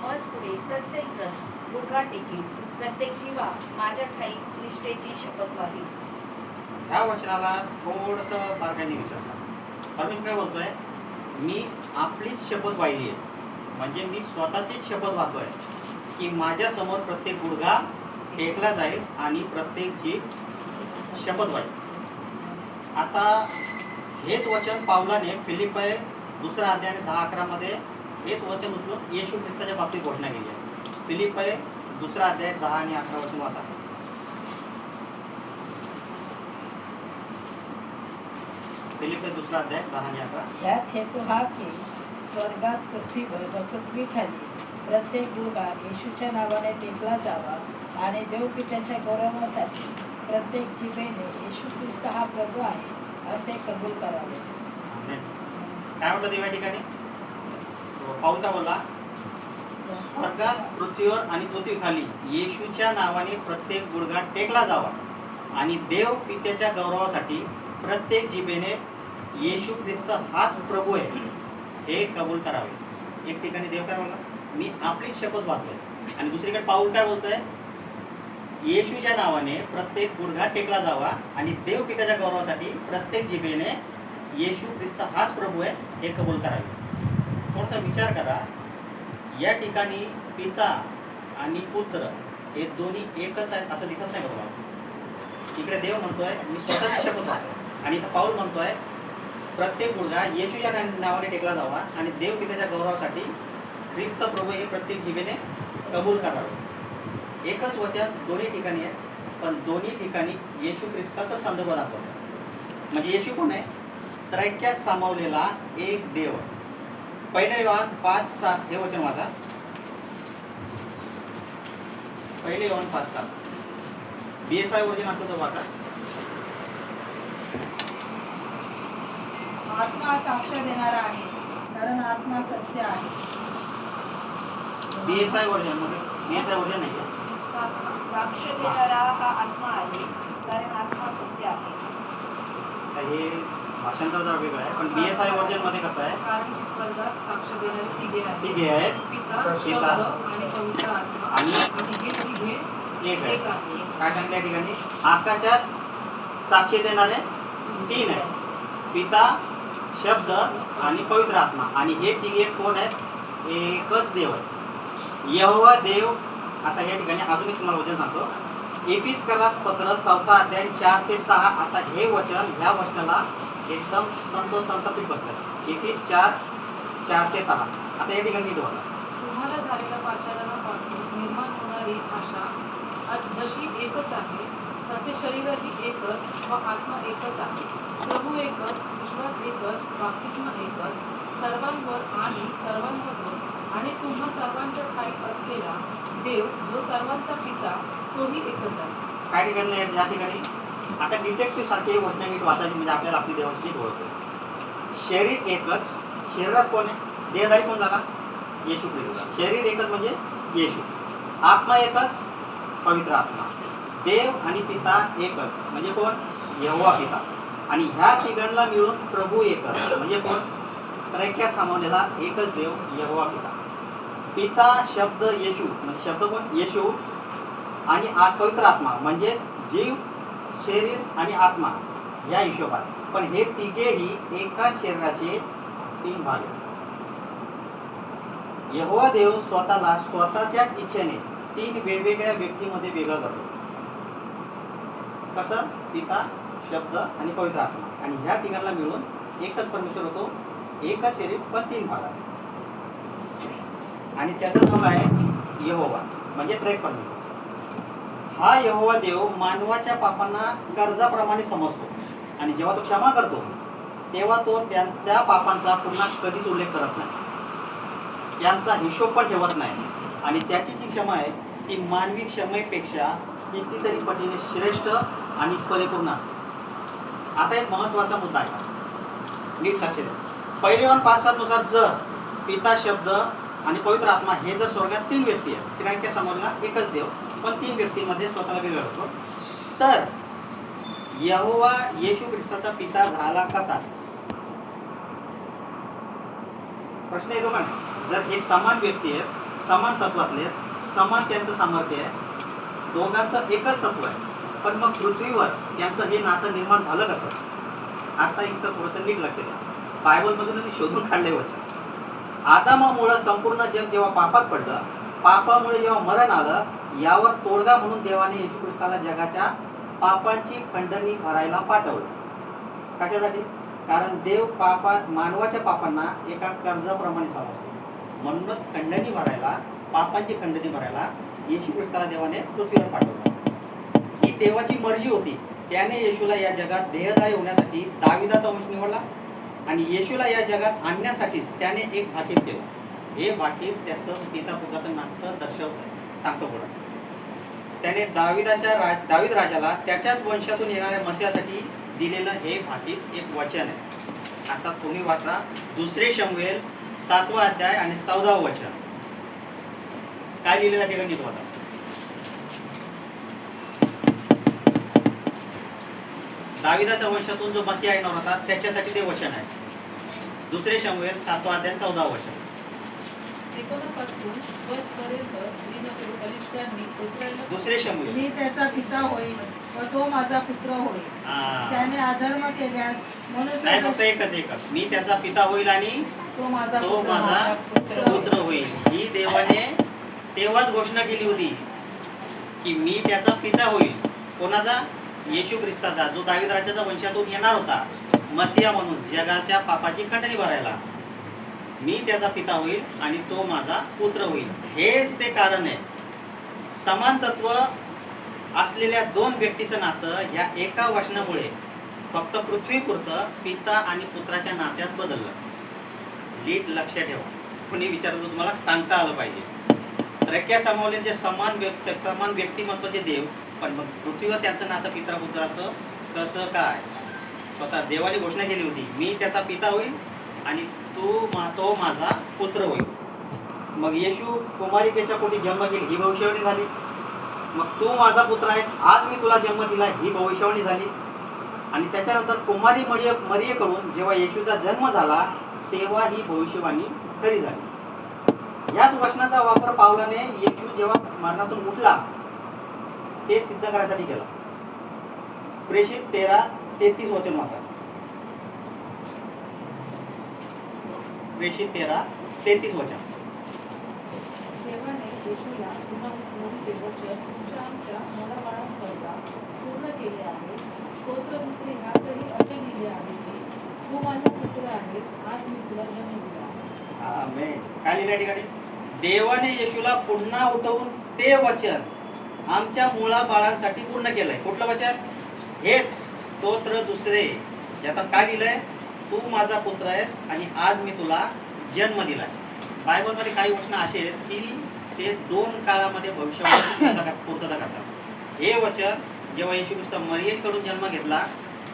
मज पुढे प्रत्येक जण गुडघा टेकील, प्रत्येक जीवा माझ्या ठाई निष्ठेची शपथ वाही. ह्या वचनाला थोडंसं बारकाईने विचारतात. परमेश्वर काय बोलतोय? मी आपलीच शपथ वाहिली आहे, म्हणजे मी स्वतःचीच शपथ वाहतोय की माझ्या समोर प्रत्येक गुडघा टेकला जाईल आणि प्रत्येकची शपथ वाहील. आता हेच वचन पावलाने फिलिप्पी 2 अध्याय 10-11 मध्ये हेच वचन उचलून येशू ख्रिस्ताच्या बाबतीत घोषणा केली आहे. फिलिप्पी 2 अध्याय 10 आणि 11 वचन वाचा. फिलिप्पी 2 अध्याय 10 आणि 11. ह्यात हेतू हा की स्वर्गात पृथ्वीवर व पृथ्वीखाली प्रत्येक गुडघा येशूच्या नावाने टेकला जावा आणि देवपित्याच्या गौरवासाठी प्रत्येक जिभेने येशू ख्रिस्त हा प्रभू आहे असे कबूल करावे. आमेन. काय म्हटलं देवा ठिकाणी? पाऊल का बोला? स्वर्गात, पृथ्वीवर आणि पृथ्वीखाली येशूच्या नावाने प्रत्येक गुडघा टेकला जावा आणि देव पित्याच्या गौरवासाठी प्रत्येक जिभेने येशू ख्रिस्त हाच प्रभू आहे हे कबूल करावे. एक ठिकाणी देव काय बोलला? मी आपलीच शपथ वाहतोय. आणि दुसरीकडे पाऊल काय बोलतोय? येशूच्या नावाने प्रत्येक गुडघा टेकला जावा आणि देव पित्याच्या गौरवासाठी प्रत्येक जिभेने येशू ख्रिस्त हाच प्रभू आहे हे कबूल करावे. थोडासा विचार करा. या ठिकाणी पिता आणि पुत्र हे दोन्ही एकच आहेत असं दिसत नाही का तुम्हाला? इकडे देव म्हणतोय मी स्वतःची शपथ वाहतोय आणि इथं पाऊल म्हणतोय प्रत्येक गुडघा येशूच्या नावाने टेकला जावा आणि देव पित्याच्या गौरवासाठी ख्रिस्त प्रभू हे प्रत्येक जिभेने कबूल करावे. एकच वचन दोन्ही ठिकाणी आहे, पण दोन्ही ठिकाणी येशू ख्रिस्ताचा संदर्भ दाखवतो. म्हणजे येशू कोण आहे? त्रैक्यात सामावलेला एक देव. 1 योहान 5:7 हे वचन वाचा. 1 योहान 5:7 BSI वर्जन असं तो वाचा. आत्मा साक्ष देणारा आहे, कारण आत्मा सत्य आहे. BSI वर्जन मध्ये BSI वर्जन नाही आहे. साक्ष देणारा हा आत्मा आहे, कारण आत्मा सत्य आहे. हे भाषांतर जरा वेगळं आहे, पण BSI वर्जन मध्ये कसं आहे? कारण की स्वर्गात साक्ष देणारे तिघे आहेत, पिता, पिता आणि पवित्र आत्मा आणि हे तिघे एक आहे. एक आहे. काय सांगितलं या ठिकाणी? आकाशात साक्षी देणारे 3 आहेत, पिता, शब्द आणि पवित्र आत्मा. आणि हे तिघे कोण आहेत? एकच देव आहे, यहोवा देव. आता या ठिकाणी अजून एक तुम्हाला वचन सांगतो. एफिसकरास पत्र 4 अध्याय 4 ते 6. आता हे वचन ह्या वचनाला एकदम तंतोतंत पीठ बसलं. एफिस 4:4 ते 6. आता या ठिकाणी नीट बघा. तुम्हाला झालेल्या पाचारणापासून निर्माण होणारी आशा जशी एकच आहे, तसे शरीरही एकच व आत्मा एकच आहे. प्रभू एकच, विश्वास एकच, बाप्तिस्मा एकच, सर्वांवर आणि सर्वांवरच आणि तुम्हा सर्वांच्या ठाई असलेला देव जो सर्वांचा पिता तोही एकच आहे. काय ठिकाणी या ठिकाणी आता डिटेक्टिव्ह सारखी वचन नीट वाचायची म्हणजे आपल्याला आपली देवाची नीट ओळख होईल. शरीर एकच. शरीरात कोण आहे? देहधारी कोण झाला? येशू ख्रिस्त. शरीर एकच म्हणजे येशू. आत्मा एकच, पवित्र आत्मा. देव आणि पिता एकच म्हणजे कोण? यहोवा पिता. आणि ह्या तिघांना मिळून प्रभू एकच म्हणजे कोण? त्रैक्यात सामावलेला एकच देव यहोवा पिता. पिता, शब्द, येशू म्हणजे शब्द कोण? येशू. आणि पवित्र आत्मा म्हणजे जीव, शरीर आणि आत्मा या हिशोबात. पण हे तिघेही एकाच शरीराचे 3 भाग आहेत. यहोवा देव स्वतःला स्वतःच्या इच्छेने 3 वेगवेगळ्या व्यक्तीमध्ये वेगळं करतो. कसं? पिता, शब्द आणि पवित्र आत्मा. आणि ह्या तिघांना मिळून एकच परमेश्वर होतो, एकच शरीर पण 3 भागात. आणि त्याचं नाव आहे यहोवा म्हणजे त्रैक परमेश्वर. हा यहोवा देव मानवाच्या पापांना कर्जाप्रमाणे समजतो आणि जेव्हा तो क्षमा करतो तेव्हा तो त्या पापांचा पुन्हा कधीच उल्लेख करत नाही, त्यांचा हिशोब पण ठेवत नाही. आणि त्याची जी क्षमा आहे ती मानवी क्षमेपेक्षा कितीतरी पटीने श्रेष्ठ आणि परिपूर्ण असते. आता एक महत्त्वाचा मुद्दा आहे, नीट लक्ष द्या. 1 योहान 5:7 नुसार जर पिता, शब्द आणि पवित्र आत्मा हे जर स्वर्गात 3 व्यक्ती आहेत, त्रैक्या समोरला एकच देव पण 3 व्यक्तींमध्ये स्वतःला वेगळं करतो, तर यहोवा येशू ख्रिस्ताचा पिता झाला कसा? प्रश्न येतो का नाही? जर हे समान व्यक्ती आहेत, समान तत्वातले, समान त्यांचं सामर्थ्य आहे, दोघांचं एकच तत्व आहे. पण मग पृथ्वीवर त्यांचं हे नातं निर्माण झालं कसं? आता इथं थोडंसं नीट लक्ष द्या. बायबलमधून मी शोधून काढले वचन. आदामामुळं संपूर्ण जग जेव्हा पापात पडलं, पापामुळे जेव्हा मरण आलं, यावर तोडगा म्हणून देवाने येशू ख्रिस्ताला जगाच्या पापांची खंडणी भरायला पाठवलं. कशासाठी? कारण देव मानवाच्या पापांना एका कर्जाप्रमाणे समजतो. म्हणूनच खंडणी भरायला, पापांची खंडणी भरायला येशू ख्रिस्ताला देवाने पृथ्वीवर पाठवलं. ही देवाची मर्जी होती. त्याने येशूला या जगात देहदारी होण्यासाठी दाविदाचा वंश निवडला आणि येशूला या जगात आणण्यासाठीच त्याने एक भाकीत केलं. हे भाकीत त्याचं पिता पुत्राचं नातं दर्शवतं, सांगतो पुढं. त्याने दावीद राजाला त्याच्याच वंशातून येणाऱ्या मसीहासाठी दिलेलं हे भाकीत एक वचन आहे. आता तुम्ही वाचा 2 शमूएल 7 अध्याय आणि 14 वचन. काय लिहिलेलं त्या ठिकाणी वाचा. दाविदाच्या वंशातून जो मसीहा येणार होता त्याच्यासाठी ते वचन आहे. 2 शमूएल 7 अध्याय 14 वचन. दुसरे शमूएल. मी त्याचा पिता होईल व तो माझा पुत्र होईल. त्याने अधर्म केल्यास म्हणून नाही, फक्त एकच. मी त्याचा पिता होईल आणि तो माझा पुत्र होईल. ही देवाने तेव्हाच घोषणा केली होती की मी त्याचा पिता होईल. कोणाचा? येशू ख्रिस्ताचा, जो दावीद राजाच्या वंशातून येणार होता मसीहा म्हणून जगाच्या पापाची खंडणी भरायला. मी त्याचा पिता होईल आणि तो माझा पुत्र होईल. हेच ते कारण आहे. समान तत्व असलेल्या 2 व्यक्तीचं नातं ह्या एका वचनामुळे फक्त पृथ्वीपुरतं पिता आणि पुत्राच्या नात्यात बदललं. नीट लक्ष ठेवा. कुणी विचारलं तुम्हाला सांगता आलं पाहिजे. रक्या सामावले जे समान व्यक्तिमत्वाचे देव, पण मग पृथ्वीवर त्यांचं नातं पिता पुत्राचं कसं काय? स्वतः देवाने घोषणा केली होती, मी त्याचा पिता होईल आणि तो माझा पुत्र होईल. मग येशू कुमारिकेच्या पोटी जन्म घेईल ही भविष्यवाणी झाली. मग तू माझा पुत्र आहेस, आज मी तुला जन्म दिला ही भविष्यवाणी झाली. आणि त्याच्यानंतर कुमारी मरियेकडून जेव्हा येशूचा जन्म झाला तेव्हा ही भविष्यवाणी खरी झाली. याच वचनाचा वापर पावलाने येशू जेव्हा मरणातून उठला ते सिद्ध करायसाठी केला. प्रेषित 13:33 वचन वाचा. प्रेषित 13:33 वचन. देवाने येशूला पुन्हा उठवून ते वचन तुमच्या आमच्या मुलाबाळांकरता पूर्ण केले आहे. स्तोत्र दुसरे ह्यातही असे लिहिले आहे की तू माझा पुत्र आहेस, आज मी तुला जन्म दिला. आमेन. काय लिहिलं ठिकाणी? देवाने येशूला पुन्हा उठवून ते वचन आमच्या मुलाबाळांसाठी पूर्ण केलंय. कुठलं वचन? हेच स्तोत्र दुसरे. यात काय लिहिलंय? तू माझा पुत्र आहेस आणि आज मी तुला जन्म दिलाय. बायबलमध्ये काही वचनं असे आहेत की ते 2 काळामध्ये भविष्यामध्ये पूर्तता करतात. हे वचन जेव्हा येशू ख्रिस्त मरियेकडून जन्म घेतला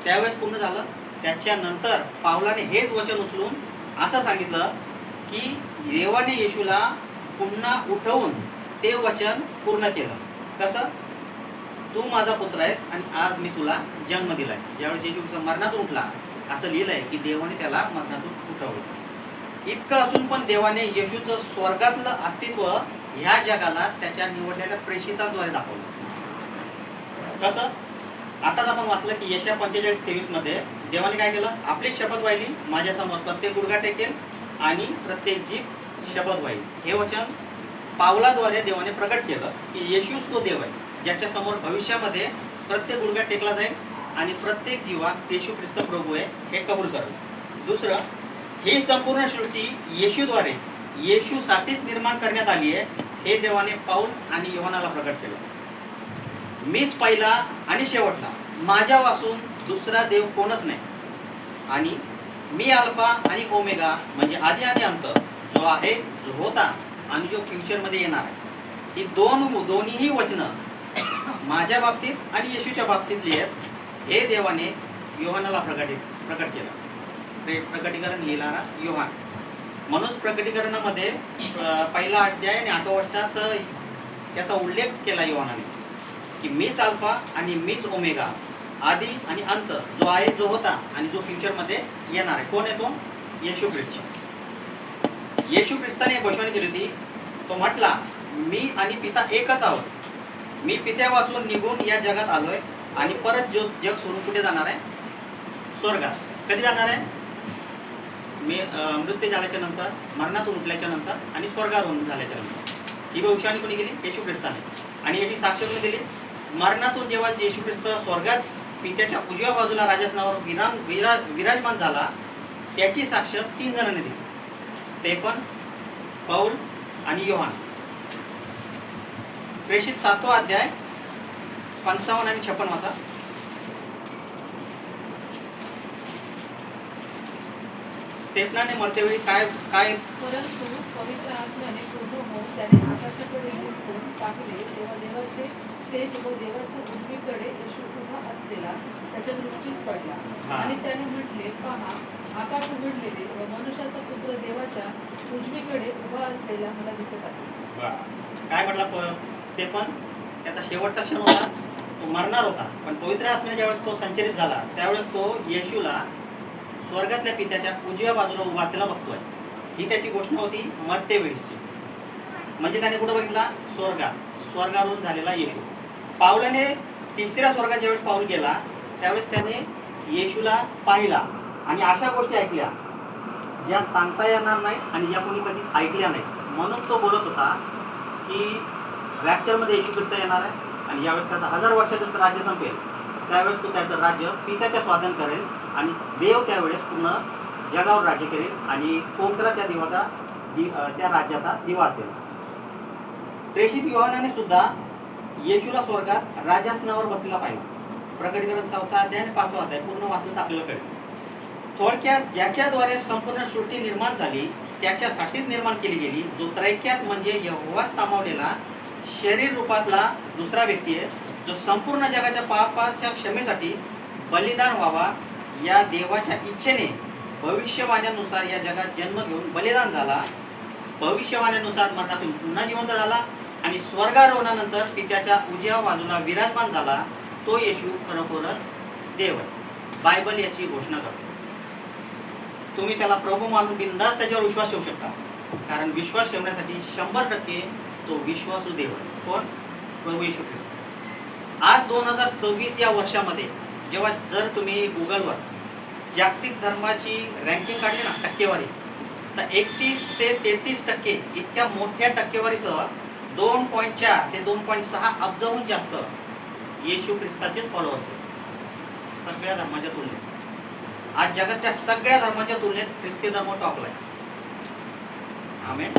त्यावेळेस पूर्ण झालं. त्याच्यानंतर पावलाने हेच वचन उचलून असं सांगितलं की देवाने येशूला पुन्हा उठवून ते वचन पूर्ण केलं. कसं? तू माझा पुत्र आहेस आणि आज मी तुला जन्म दिलाय. ज्यावेळेस येशू ख्रिस्त मरणातून उठला असं लिहिलंय की देवाने त्याला मरणातून उठवलं. इतकं असून पण देवाने येशूचं स्वर्गातलं अस्तित्व ह्या जगाला त्याच्या निवडलेल्या प्रेषितांद्वारे दाखवलं. कसं? आताच आपण वाचलं की यशया 45:23 मध्ये देवाने काय केलं? आपली शपथ वाहिली, माझ्यासमोर प्रत्येक गुडघा टेकेल आणि प्रत्येक जीभ शपथ वाहिली. हे वचन पावलाद्वारे देवाने प्रकट केलं की येशूच तो देव आहे ज्याच्या समोर भविष्यामध्ये प्रत्येक गुडघा टेकला जाईल आणि प्रत्येक जीवा येशू ख्रिस्त प्रभू आहे हे कबूल करेल. दुसरं, ही संपूर्ण सृष्टी येशूद्वारे येशूसाठीच निर्माण करण्यात आली आहे हे देवाने पाऊल आणि योहानाला प्रकट केलं. मीच पहिला आणि शेवटला, माझ्या वाचून दुसरा देव कोणच नाही. आणि मी अल्फा आणि ओमेगा म्हणजे आदी आणि अंत, जो आहे, जो होता आणि जो फ्युचरमध्ये येणार आहे. ही दोन्हीही वचनं माझ्या बाबतीत आणि येशूच्या बाबतीतली आहेत हे देवाने योहानाला प्रकट केलं. प्रकटीकरण लिहिणारा योहान. म्हणून प्रकटीकरणामध्ये 1 अध्याय आणि 8 वचनात त्याचा उल्लेख केला योहानाने की मीच अल्फा आणि मीच ओमेगा, आदी आणि अंत, जो आहे, जो होता आणि जो फ्युचरमध्ये येणार आहे. कोण आहे तो? येशू ख्रिस्त. येशू ख्रिस्ताने घोषणा केली होती तो म्हटला, मी आणि पिता एकच आहोत. मी पित्या वाचून निघून या जगात आलोय आणि परत जग सोडून कुठे जाणार आहे? स्वर्गात. कधी जाणार आहे? मृत्यू झाल्याच्या नंतर, मरणातून उठल्याच्या नंतर आणि स्वर्गारोहण झाल्याच्या नंतर. ही भविष्यवाणी कोणी केली? येशू ख्रिस्ताने. आणि याची साक्ष कोणी दिली? मरणातून जेव्हा येशू ख्रिस्त स्वर्गात पित्याच्या उजव्या बाजूला राजस्थानावर विराजमान झाला, त्याची साक्ष 3 जणांनी दिली. स्तेफन, पौल आणि योहान. प्रेषित 7वा अध्याय 55 आणि 56 वाचा. स्तेफनाने मरतेवेळी काय परंतु पवित्र आत्म्याने पूर्ण होऊन त्याने आकाशाकडे घेऊन पाहिले, तेव्हा देवाचे तेज व देवाच्या उजवीकडे येशू उभा असलेला त्याच्या दृष्टीस पडला. आणि त्याने म्हटले, पहा, आकाश उघडलेले व मनुष्याचा पुत्र देवाच्या उजवीकडे उभा असलेला मला दिसत आहे. काय म्हटला स्तेफन? त्याचा शेवटचा क्षण होता, तो मरणार होता. पण पवित्र आत्म्याने ज्यावेळेस तो संचरित झाला, त्यावेळेस तो येशूला स्वर्गातल्या पित्याच्या उजव्या बाजूला उभा असलेला बघतोय. ही त्याची घोषणा होती मरतेवेळीची. म्हणजे त्याने कुठं बघितला? स्वर्गारोहण झालेला येशू. पावलाने 3ऱ्या स्वर्गात ज्यावेळेस पाऊल गेला, त्यावेळेस त्याने येशूला पाहिला आणि अशा गोष्टी ऐकल्या ज्या सांगता येणार नाही आणि ज्या कोणी कधीच ऐकल्या नाही. म्हणून तो बोलत होता की रॅप्चरमध्ये येशू ख्रिस्त येणार आहे आणि ज्यावेळेस त्याचा 1000 वर्षाचं राज्य संपेल, त्यावेळेस तो त्याचं राज्य पित्याच्या स्वाधीन करेल आणि देव त्यावेळेस पूर्ण जगावर राज्य करेल आणि कोणतरा त्या राज्याचा दिवा असेल. प्रेषित योहानाने सुद्धा येशूला स्वर्गात राजासनावर बसलेला पाहिला. प्रकटीकरण 4वा अध्याय आणि 5वा अध्याय पूर्ण वाचलं तर आपल्याला कळेल. थोडक्यात ज्याच्याद्वारे संपूर्ण सृष्टी निर्माण झाली, त्याच्यासाठीच निर्माण केली गेली, जो त्रैक्यात म्हणजे यहोवात सामावलेला शरीर रूपातला दुसरा व्यक्ती आहे, जो संपूर्ण जगाच्या पापाच्या क्षमेसाठी बलिदान व्हावा या देवाच्या इच्छेने भविष्यवाण्यानुसार या जगात जन्म घेऊन बलिदान झाला. भविष्यवाण्यानुसार मरणातून पुन्हा जिवंत झाला आणि स्वर्गारोहणानंतर पित्याच्या उजव्या बाजूला विराजमान झाला. तो येशू खरोखरच देव आहे. बायबल याची घोषणा करते. तुम्ही त्याला प्रभू मानून बिनधास्त त्याच्यावर विश्वास ठेवू शकता, कारण विश्वास ठेवण्यासाठी 100% तो विश्वासू देव आहे. कोण? प्रभू येशू ख्रिस्त. आज 2026 या वर्षामध्ये जेव्हा जर तुम्ही गुगलवर जागतिक धर्माची रँकिंग काढली ना, टक्केवारी, तर 31 ते 33% इतक्या मोठ्या टक्केवारीसह 2.4 ते 2.6 अब्जाहून जास्त येशू ख्रिस्ताचेच फॉलोअर्स आहेत सगळ्या धर्माच्या तुलनेत. आज जगातल्या सगळ्या धर्माच्या तुलनेत ख्रिस्ती धर्म टॉपला आहे. आमेन.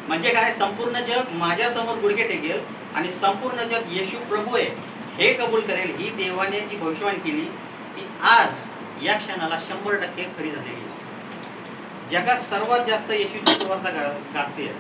म्हणजे काय? संपूर्ण जग माझ्या समोर गुडघे टेकेल आणि संपूर्ण जग येशू प्रभू आहे हे कबूल करेल. ही देवाने जी भविष्यवाणी केली ती आज या क्षणाला 100% खरी झालेली आहे. जगात सर्वात जास्त येशूची सुवार्ता गाजते.